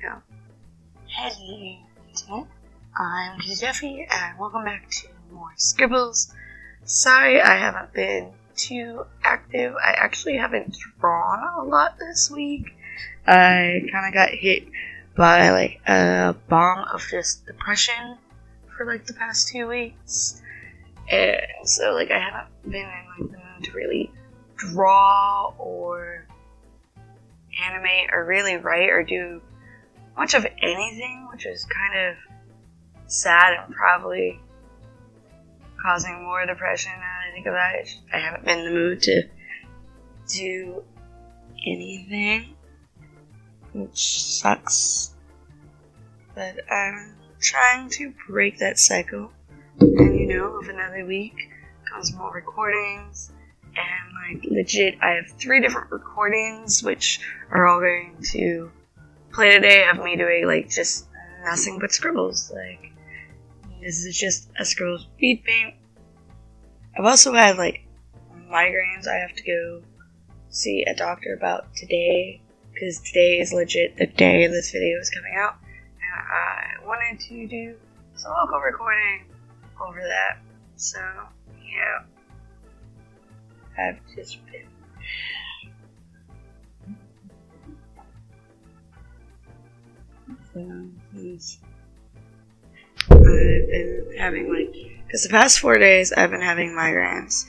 Yeah. Hello, I'm Jeffy, and welcome back to more Scribbles. Sorry I haven't been too active. I actually haven't drawn a lot this week. I kind of got hit by like a bomb of just depression for like the past 2 weeks. And so like I haven't been in like the mood to really draw or animate or really write or do much of anything, which is kind of sad and probably causing more depression now that I think about it. I haven't been in the mood to do anything, which sucks. But I'm trying to break that cycle. And with another week comes more recordings. And like legit, I have 3 different recordings, which are all going to play today of me doing like just nothing but scribbles. Like this is just a scribbles bead paint. I've also had like migraines I have to go see a doctor about today, because today is legit the day this video is coming out, and I wanted to do some local recording over that. So yeah, I've just been I've been having because the past 4 days I've been having migraines,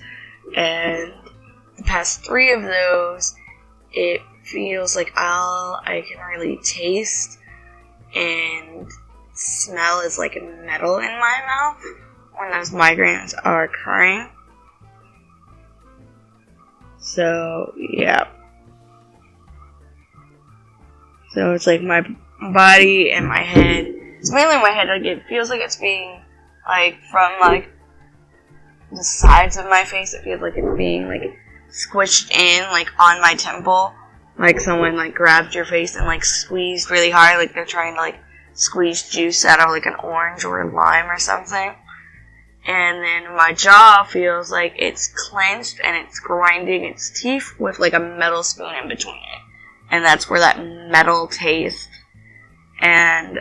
and the past 3 of those it feels like all I can really taste and smell is like metal in my mouth when those migraines are occurring. So yeah, so it's like my body and my head. It's mainly my head. Like it feels like it's being from the sides of my face. It feels like it's being squished in on my temple. Like someone grabbed your face and squeezed really hard. Like they're trying to squeeze juice out of an orange or a lime or something. And then my jaw feels like it's clenched and it's grinding its teeth with a metal spoon in between it. And that's where that metal taste and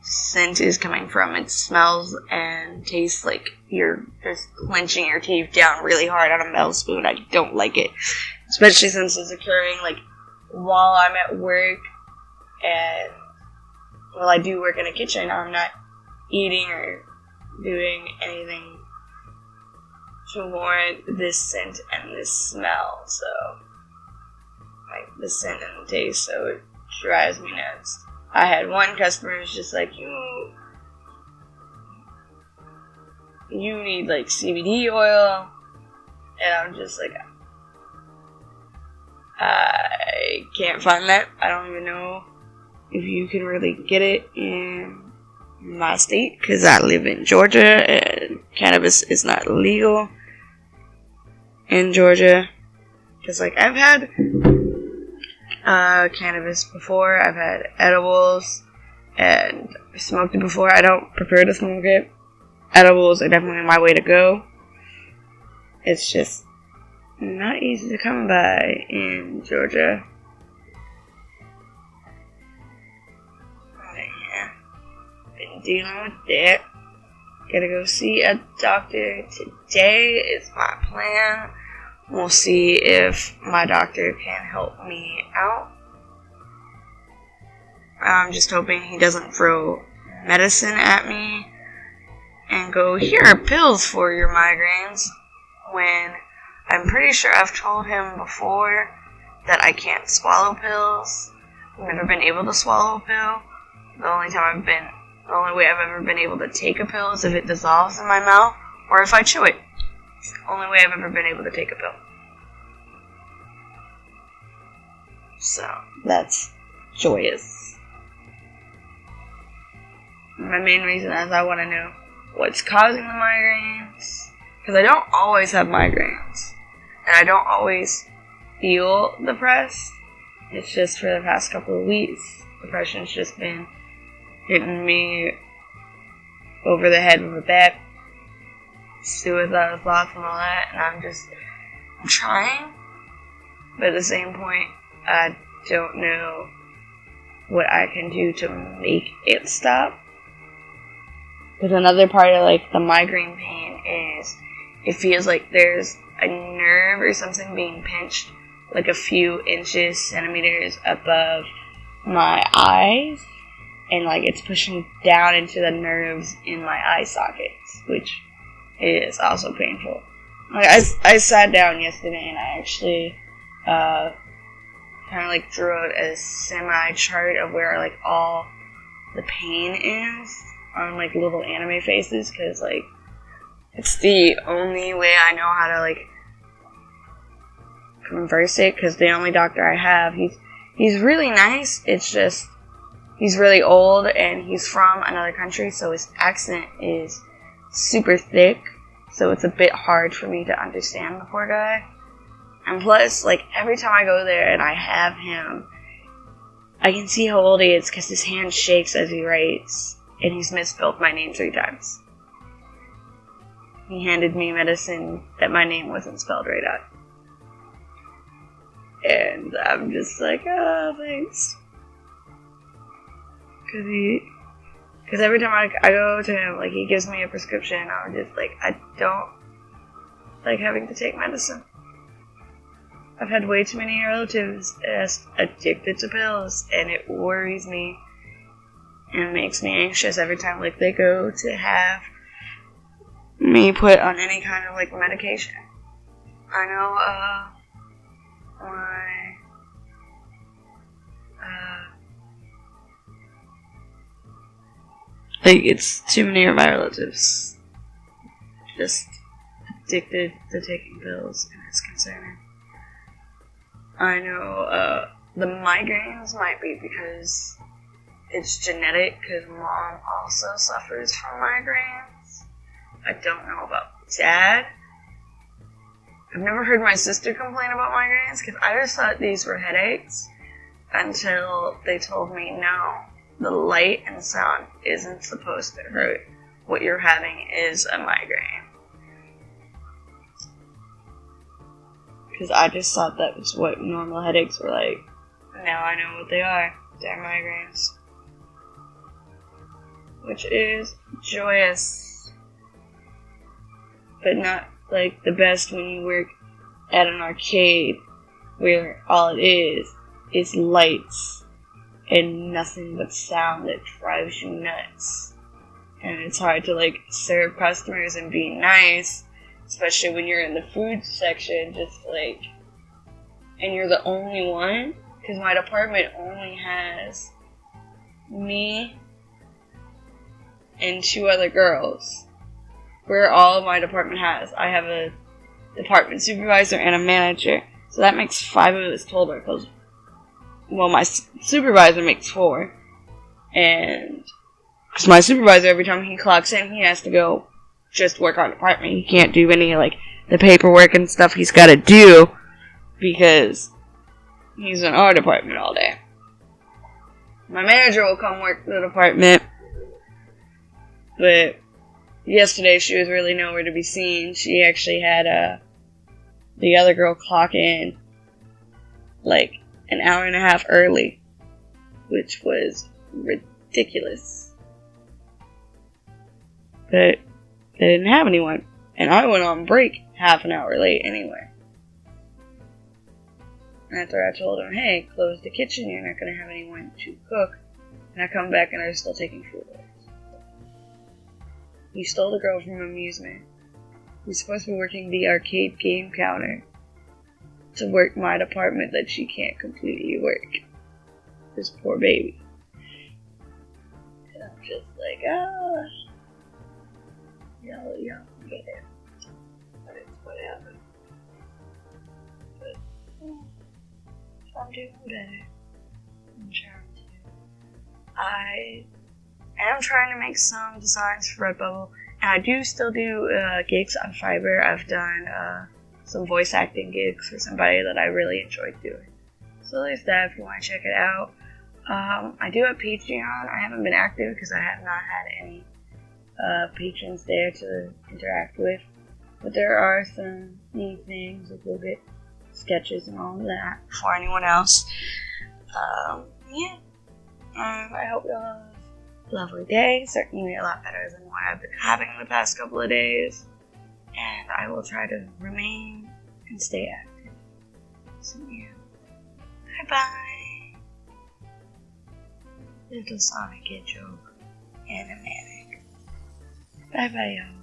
scent is coming from. It smells and tastes like you're just clenching your teeth down really hard on a metal spoon. I don't like it, especially since it's occurring while I'm at work, and I do work in a kitchen. I'm not eating or doing anything to warrant this scent and this smell. So the scent and the taste, so it drives me nuts. I had one customer who's just you need CBD oil, and I'm just I can't find that. I don't even know if you can really get it in my state, because I live in Georgia and cannabis is not legal in Georgia. Because I've had cannabis before. I've had edibles, and I smoked it before. I don't prefer to smoke it. Edibles are definitely my way to go. It's just not easy to come by in Georgia. But yeah, been dealing with that. Gotta go see a doctor today is my plan. We'll see if my doctor can help me out. I'm just hoping he doesn't throw medicine at me and go, here are pills for your migraines, when I'm pretty sure I've told him before that I can't swallow pills. I've never been able to swallow a pill. The only way I've ever been able to take a pill is if it dissolves in my mouth or if I chew it. It's the only way I've ever been able to take a pill. So, that's joyous. My main reason is I want to know what's causing the migraines. Because I don't always have migraines. And I don't always feel depressed. It's just for the past couple of weeks, depression's just been hitting me over the head with a bat. Suicidal thoughts and all that. And I'm trying. But at the same point, I don't know what I can do to make it stop. Because another part of like the migraine pain is it feels like there's a nerve or something being pinched like a few inches, centimeters above my eyes, and like it's pushing down into the nerves in my eye sockets, which is also painful. Like I sat down yesterday and I actually kind of like drew out a semi chart of where like all the pain is on like little anime faces, because like it's the only way I know how to like converse it, because the only doctor I have, he's really nice. It's just he's really old and he's from another country, so his accent is super thick, so it's a bit hard for me to understand the poor guy. And plus, like, every time I go there and I have him, I can see how old he is because his hand shakes as he writes, and he's misspelled my name 3 times. He handed me medicine that my name wasn't spelled right out. And I'm just like, oh, thanks. Because every time I go to him, like, he gives me a prescription, I'm just like, I don't like having to take medicine. I've had way too many relatives as addicted to pills, and it worries me and makes me anxious every time, like, they go to have me put on any kind of, like, medication. I know, like, it's too many of my relatives just addicted to taking pills, and it's concerning. I know, the migraines might be because it's genetic, because mom also suffers from migraines. I don't know about dad. I've never heard my sister complain about migraines, because I just thought these were headaches until they told me, no, the light and sound isn't supposed to hurt. What you're having is a migraine. Because I just thought that was what normal headaches were like. Now I know what they are. They're migraines. Which is joyous. But not like the best when you work at an arcade where all it is lights and nothing but sound that drives you nuts. And it's hard to like serve customers and be nice, especially when you're in the food section, just like, and you're the only one, because my department only has me and 2 other girls. Where all of my department has. I have a department supervisor and a manager, so that makes 5 of us total, because, well, my supervisor makes 4, and because my supervisor, every time he clocks in, he has to go just work on department. He can't do any, like, the paperwork and stuff he's got to do, because he's in our department all day. My manager will come work the department, but yesterday she was really nowhere to be seen. She actually had the other girl clock in like an hour and a half early, which was ridiculous. But they didn't have anyone, and I went on break half an hour late anyway. After I told them, hey, close the kitchen, you're not going to have anyone to cook, and I come back and they're still taking food orders. You stole the girl from amusement. You're supposed to be working the arcade game counter to work my department that she can't completely work. This poor baby. And I'm just like, y'all get it. But it's what happened. But I'm doing better. I'm trying to. I am trying to make some designs for Redbubble, and I do still do gigs on Fiverr. I've done some voice acting gigs for somebody that I really enjoyed doing. So there's that if you want to check it out. I do have Patreon. I haven't been active because I have not had any patrons there to interact with. But there are some neat things, like you'll get sketches and all of that for anyone else. Yeah. I hope you have a lovely day. Certainly a lot better than what I've been having the past couple of days. And I will try to remain and stay active. So yeah. Bye-bye. Little Sonic Hedgehog animatic. Bye-bye, y'all.